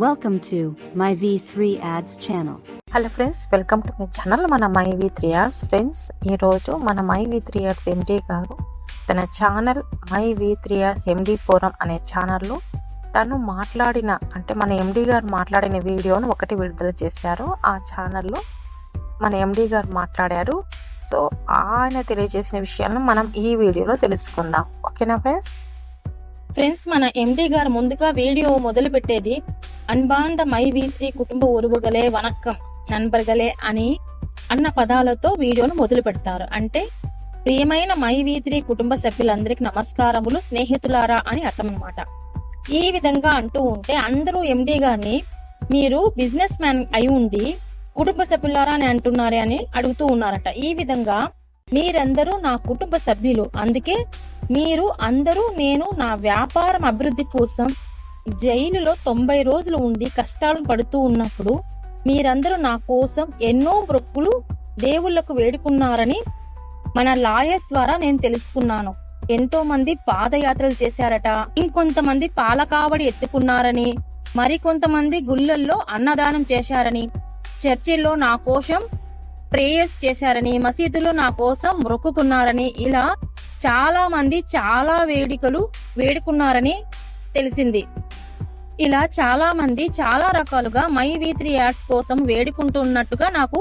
Welcome to my V3 Ads channel. Hello friends, welcome to my channel మన my V3 Ads. Friends, ఈరోజు మన my V3 Ads ఎండి గారు తన channel my V3 Ads MD forum అనే ఛానల్లో తను మాట్లాడిన మన ఎండి గారు మాట్లాడిన వీడియోను ఒకటి విడుదల చేశారు. ఆ ఛానల్లో మన ఎండి గారు మాట్లాడారు. సో ఆయన తెలియజేసిన విషయాలను మనం ఈ వీడియోలో తెలుసుకుందాం. ఓకేనా ఫ్రెండ్స్, మన ఎండి గారు ముందుగా వీడియో మొదలు పెట్టేది అన్బాంద మై V3 కుటుంబ ఉరువుగలే వనక్కం నన్బర్గలే అన్న పదాలతో వీడియోను మొదలు పెడతారు. అంటే ప్రియమైన మై V3 కుటుంబ సభ్యులందరికీ నమస్కారములు, స్నేహితులారా అని అర్థం అన్నమాట. ఈ విధంగా అంటూ ఉంటే అందరూ ఎండి గారిని మీరు బిజినెస్ మ్యాన్ అయి ఉండి కుటుంబ సభ్యులారా అని అంటున్నారే అని అడుగుతూ ఉన్నారట. ఈ విధంగా మీరందరూ నా కుటుంబ సభ్యులు, అందుకే మీరు అందరూ నేను నా వ్యాపారం అభివృద్ధి కోసం జైలులో 90 రోజులు ఉండి కష్టాలను పడుతూ ఉన్నప్పుడు మీరందరూ నా కోసం ఎన్నో మొక్కులు దేవుళ్లకు వేడుకున్నారని మన లాయర్స్ ద్వారా నేను తెలుసుకున్నాను. ఎంతో మంది పాదయాత్రలు చేశారట, ఇంకొంతమంది పాలకావడి ఎత్తుకున్నారని, మరికొంతమంది గుళ్ళల్లో అన్నదానం చేశారని, చర్చిల్లో నా కోసం ప్రేయర్స్ చేశారని, మసీదులో నా కోసం మొక్కుకున్నారని, ఇలా చాలా మంది చాలా వేడుకున్నారని తెలిసింది. ఇలా చాలా మంది చాలా రకాలుగా మై V3 Ads కోసం వేడుకుంటున్నట్టుగా నాకు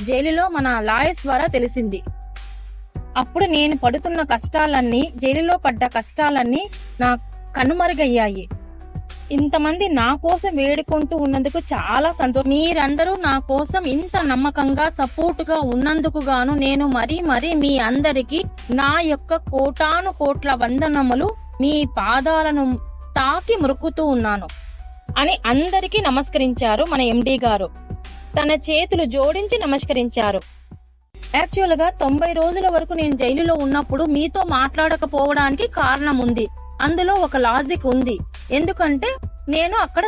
జైలులో మన లాయర్స్ ద్వారా తెలిసింది. అప్పుడు నేను పడుతున్న కష్టాలన్నీ, జైలులో పడ్డ కష్టాలన్నీ నా కనుమరుగయ్యాయి. ఇంతమంది నా కోసం వేడుకుంటూ ఉన్నందుకు చాలా సంతోషం. మీరందరూ నా కోసం ఇంత నమ్మకంగా సపోర్ట్ గా ఉన్నందుకు గాను నేను మరీ మీ అందరికి నా యొక్క కోటాను కోట్ల వందనములు మీ పాదాలను తాకి మొక్కుతూ ఉన్నాను అని అందరికీ నమస్కరించారు. మన ఎండి గారు తన చేతులు జోడించి నమస్కరించారు. యాక్చువల్ గా 90 రోజుల వరకు నేను జైలులో ఉన్నప్పుడు మీతో మాట్లాడకపోవడానికి కారణం ఉంది. అందులో ఒక లాజిక్ ఉంది. ఎందుకంటే నేను అక్కడ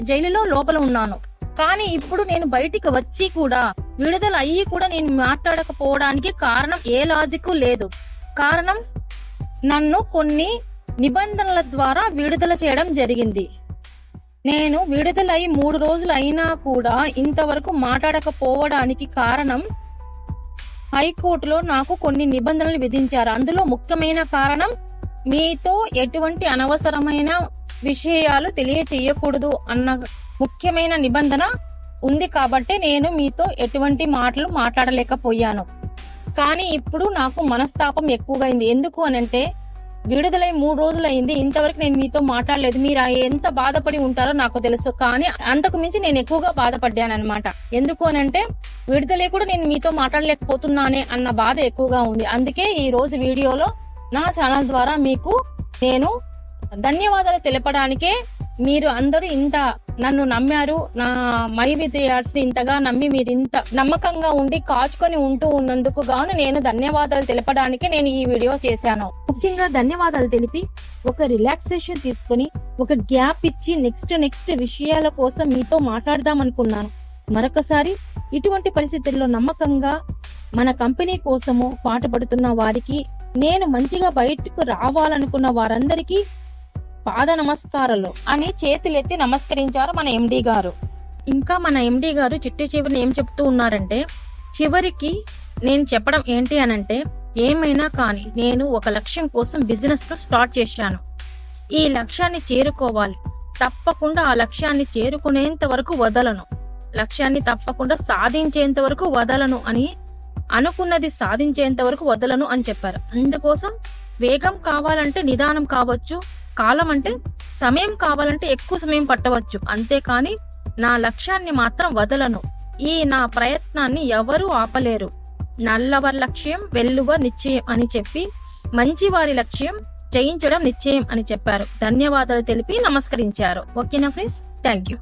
జైలులో లోపల ఉన్నాను. కానీ ఇప్పుడు నేను బయటికి వచ్చి కూడా విడుదల అయ్యి కూడా నేను మాట్లాడకపోవడానికి కారణం ఏ లాజిక్ లేదు. కారణం నన్ను కొన్ని నిబంధనల ద్వారా విడుదల చేయడం జరిగింది. నేను విడుదలై 3 రోజులు అయినా కూడా ఇంతవరకు మాట్లాడకపోవడానికి కారణం హైకోర్టులో నాకు కొన్ని నిబంధనలు విధించారు. అందులో ముఖ్యమైన కారణం మీతో ఎటువంటి అనవసరమైన విషయాలు తెలియచేయకూడదు అన్న ముఖ్యమైన నిబంధన ఉంది. కాబట్టి నేను మీతో ఎటువంటి మాటలు మాట్లాడలేకపోయాను. కానీ ఇప్పుడు నాకు మనస్తాపం ఎక్కువగా అయింది. ఎందుకు అనంటే విడుదలై 3 రోజులు అయింది, ఇంతవరకు నేను మీతో మాట్లాడలేదు. మీరు ఎంత బాధపడి ఉంటారో నాకు తెలుసు. కానీ అంతకు మించి నేను ఎక్కువగా బాధపడ్డాను అనమాట. ఎందుకు అనంటే విడుదలై కూడా నేను మీతో మాట్లాడలేకపోతున్నానే అన్న బాధ ఎక్కువగా ఉంది. అందుకే ఈ రోజు వీడియోలో నా ఛానల్ ద్వారా మీకు నేను ధన్యవాదాలు తెలపడానికే మీరు అందరూ ఇంత నన్ను నమ్మారు. నా మై V3 Ads ని ఇంతగా నమ్మి మీరు ఇంత నమ్మకంగా ఉండి కాచుకొని ఉంటూ ఉన్నందుకు గాను నేను ధన్యవాదాలు తెలపడానికి నేను ఈ వీడియో చేశాను. ముఖ్యంగా ధన్యవాదాలు తెలిపి ఒక రిలాక్సేషన్ తీసుకుని ఒక గ్యాప్ ఇచ్చి నెక్స్ట్ విషయాల కోసం మీతో మాట్లాడదాం అనుకున్నాను. మరొకసారి ఇటువంటి పరిస్థితుల్లో నమ్మకంగా మన కంపెనీ కోసము పాటుపడుతున్న వారికి, నేను మంచిగా బయటకు రావాలనుకున్న వారందరికీ పాద నమస్కారాలు అని చేతులెత్తి నమస్కరించారు మన ఎండి గారు. ఇంకా మన ఎండి గారు చివరిని ఏం చెప్తూ ఉన్నారంటే, చివరికి నేను చెప్పడం ఏంటి అనంటే, ఏమైనా కానీ నేను ఒక లక్ష్యం కోసం బిజినెస్ ను స్టార్ట్ చేశాను. ఈ లక్ష్యాన్ని చేరుకోవాలి, తప్పకుండా ఆ లక్ష్యాన్ని చేరుకునేంత వరకు వదలను, లక్ష్యాన్ని తప్పకుండా సాధించేంత వరకు వదలను అని, అనుకున్నది సాధించేంత వరకు వదలను అని చెప్పారు. అందుకోసం వేగం కావాలంటే నిదానం కావచ్చు, కాలం అంటే సమయం కావాలంటే ఎక్కువ సమయం పట్టవచ్చు, అంతేకాని నా లక్ష్యాన్ని మాత్రం వదలను. ఈ నా ప్రయత్నాన్ని ఎవరూ ఆపలేరు. నల్లవారి లక్ష్యం వెల్లువ నిశ్చయం అని చెప్పి మంచివారి లక్ష్యం జయించడం నిశ్చయం అని చెప్పారు. ధన్యవాదాలు తెలిపి నమస్కరించారు. ఓకేనా ఫ్రెండ్స్, థ్యాంక్ యూ.